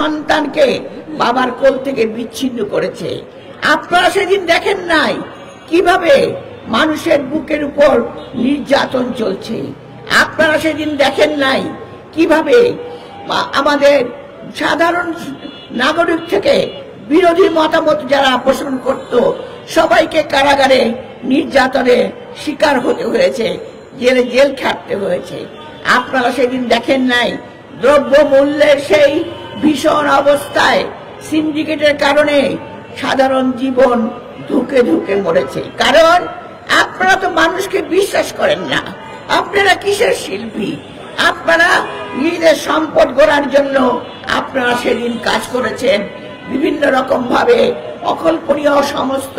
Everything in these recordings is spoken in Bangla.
সন্তানকে বাবার কোল থেকে বিচ্ছিন্ন করেছে। আপনারা সেদিন দেখেন নাই কিভাবে মানুষের বুকের উপর নির্যাতন চলছে। আপনারা সেদিন দেখেন নাই কিভাবে আমাদের সাধারণ নাগরিক থেকে বিরোধী মতামত যারা পোষণ করত সবাইকে কারাগারে নির্যাতনের শিকার হতে হয়েছে, জেল খাটতে হয়েছে। আপনারা সেদিন দেখেন নাই দ্রব্য মূল্যের সেই ভীষণ অবস্থায় সিন্ডিকেটের কারণে সাধারণ জীবন ধুকে ধুকে মরেছে। কারণ আপনারা তো মানুষকে বিশ্বাস করেন না। আপনারা কিসের শিল্পী? আপনারা নিজেদের সম্পদ গড়ার জন্য আপনারা সেদিন কাজ করেছেন, বিভিন্ন রকম ভাবে অকল্পনীয় সমস্ত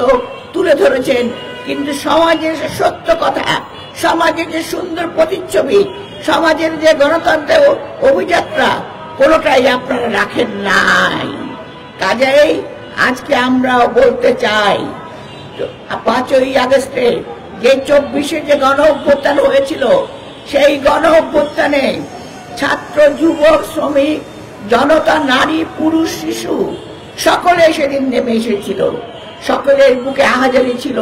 তুলে ধরেছেন। কিন্তু সমাজের সত্য কথা, সমাজের যে সুন্দর প্রতিচ্ছবি, সমাজের যে গণতন্ত্রের অভিযাত্রা, কোনোটাই আপনারা রাখেন নাই। কাজেই আজকে আমরাও বলতে চাই, 5ই আগস্টে যে 24-এ যে গণ অভ্যুত্থান হয়েছিল, সেই গণ অভ্যুত্থানে ছাত্র, যুবক, শ্রমিক, জনতা, নারী, পুরুষ, শিশু সকলে সেদিন নেমে এসেছিল। সকলের বুকে আহাজারি ছিল।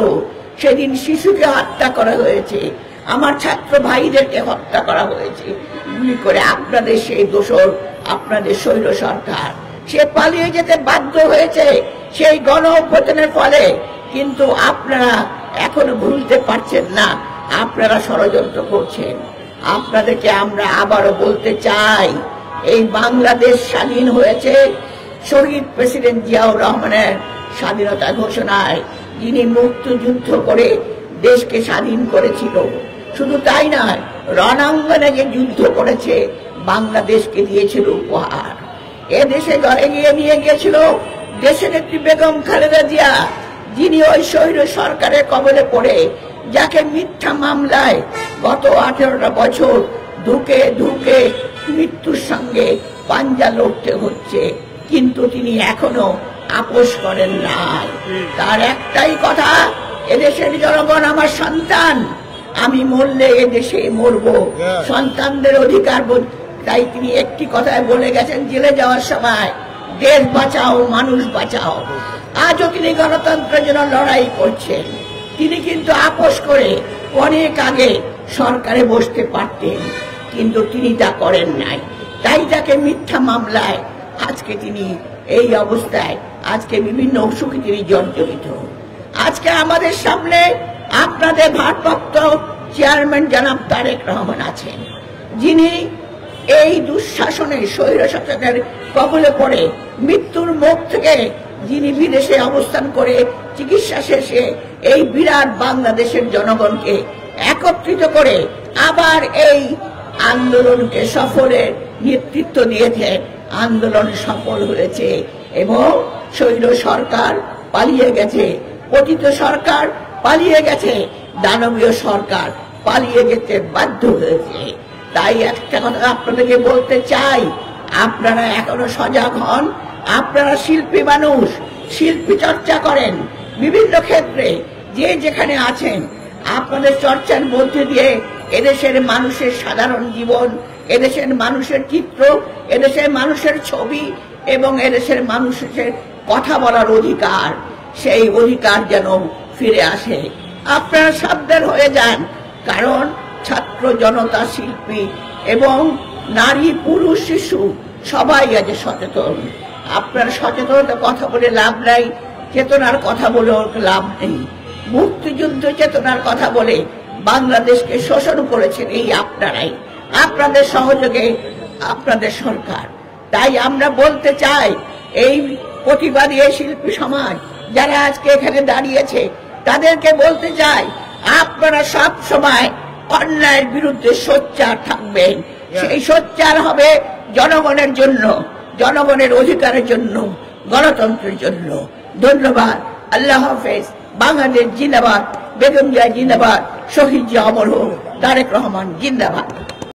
সেদিন শিশুকে হত্যা করা হয়েছে, আমার ছাত্র ভাইদেরকে হত্যা করা হয়েছে গুলি করে। আপনাদের সেই দোসর, আপনাদের স্বৈর সরকার, সে পালিয়ে যেতে বাধ্য হয়েছে সেই গণ অভ্যুত্থানের ফলে। কিন্তু আপনারা এখনো ভুলতে পারছেন না, আপনারা ষড়যন্ত্র করছেন। আপনাদেরকে আমরা আবারও বলতে চাই, এই বাংলাদেশ স্বাধীন হয়েছে শহীদ প্রেসিডেন্ট জিয়াউর রহমানের স্বাধীনতা ঘোষণায়, যিনি মুক্তিযুদ্ধ করে দেশকে স্বাধীন করেছিল। শুধু তাই নয়, রণাঙ্গনে যে যুদ্ধ করেছে বাংলাদেশকে দিয়েছিল উপহার। এ দেশে ঘরে গিয়ে নিয়ে গিয়েছিল দেশনেত্রী বেগম খালেদা জিয়া, যিনি ওই স্বৈর সরকারের কবলে পড়ে, যাকে মিথ্যা মামলায় গত 18টা বছর ধুকে ধুকে মৃত্যুর সঙ্গে পাঞ্জা লড়তে হচ্ছে। কিন্তু তিনি এখনো আপোষ করেন নাই। তার একটাই কথা, এদেশের জনগণ আমার সন্তান, আমি মরলে এদেশে মরবো, সন্তানদের অধিকার। তাই তিনি একটি কথায় বলে গেছেন জেলে যাওয়ার সময়, দেশ বাঁচাও, মানুষ বাঁচাও। আজও তিনি গণতন্ত্রের জন্য লড়াই করছেন। তিনি কিন্তু আপোষ করে অনেক আগে সরকারে বসতে পারতেন, কিন্তু তিনি তা করেন নাই। তাই তাকে মিথ্যা মামলায় আজকে তিনি এই অবস্থায়, আজকে বিভিন্ন অসুখে তিনি জর্জরিত। আজকে আমাদের সামনে আপনাদের ভারপ্রাপ্ত চেয়ারম্যান জনাব তারেক রহমান আছেন, যিনি এই দুঃশাসনে স্বৈরশাসনের কবলে পড়ে মৃত্যুর মুখ থেকে যিনি বিদেশে অবস্থান করে চিকিৎসা শেষে এই বিরাট বাংলাদেশের জনগণকে একত্রিত করে আবার এই আন্দোলনকে সফলের নেতৃত্ব দিয়েছেন। আন্দোলন সফল হয়েছে এবং স্বৈর সরকার পালিয়ে গেছে, পতিত সরকার পালিয়ে গেছে, দানবীয় সরকার পালিয়ে যেতে বাধ্য হয়েছে। তাই একটা কথা আপনাদেরকে বলতে চাই, আপনারা এখনো সজাগ হন। আপনারা শিল্পী মানুষ, শিল্পী চর্চা করেন বিভিন্ন ক্ষেত্রে, যে যেখানে আছেন আপনাদের চর্চার মধ্যে দিয়ে এদেশের মানুষের সাধারণ জীবন, এদেশের মানুষের চিত্র, এদেশের মানুষের ছবি এবং এদেশের মানুষের কথা বলার অধিকার, সেই অধিকার যেন ফিরে আসে। আপনারা সাবধান হয়ে যান, কারণ ছাত্র, জনতা, শিল্পী এবং নারী, পুরুষ, শিশু সবাই আজ সচেতন। আপনার সচেতনতা কথা বলে লাভ নাই, চেতনার কথা বলে লাভ নেই। মুক্তিযুদ্ধ চেতনার কথা বলে বাংলাদেশকে শোষণ করেছেন এই আপনারাই, আপনাদের সহযোগে আপনাদের সরকার। তাই আমরা বলতে চাই, এই প্রতিবাদী শিল্পী সমাজ যারা আজকে এখানে দাঁড়িয়েছে তাদেরকে বলতে চাই, আপনারা সব সময় অন্যায়ের বিরুদ্ধে সোচ্চার থাকবেন। সেই সোচ্চার হবে জনগণের জন্য, জনগণের অধিকারের জন্য, গণতন্ত্রের জন্য। ধন্যবাদ। আল্লাহ হাফেজ। বাংলাদেশ জিন্দাবাদ। বেগম জিয়া জিন্দাবাদ। শহীদ জিয়া অমর হোক। তারেক রহমান জিন্দাবাদ।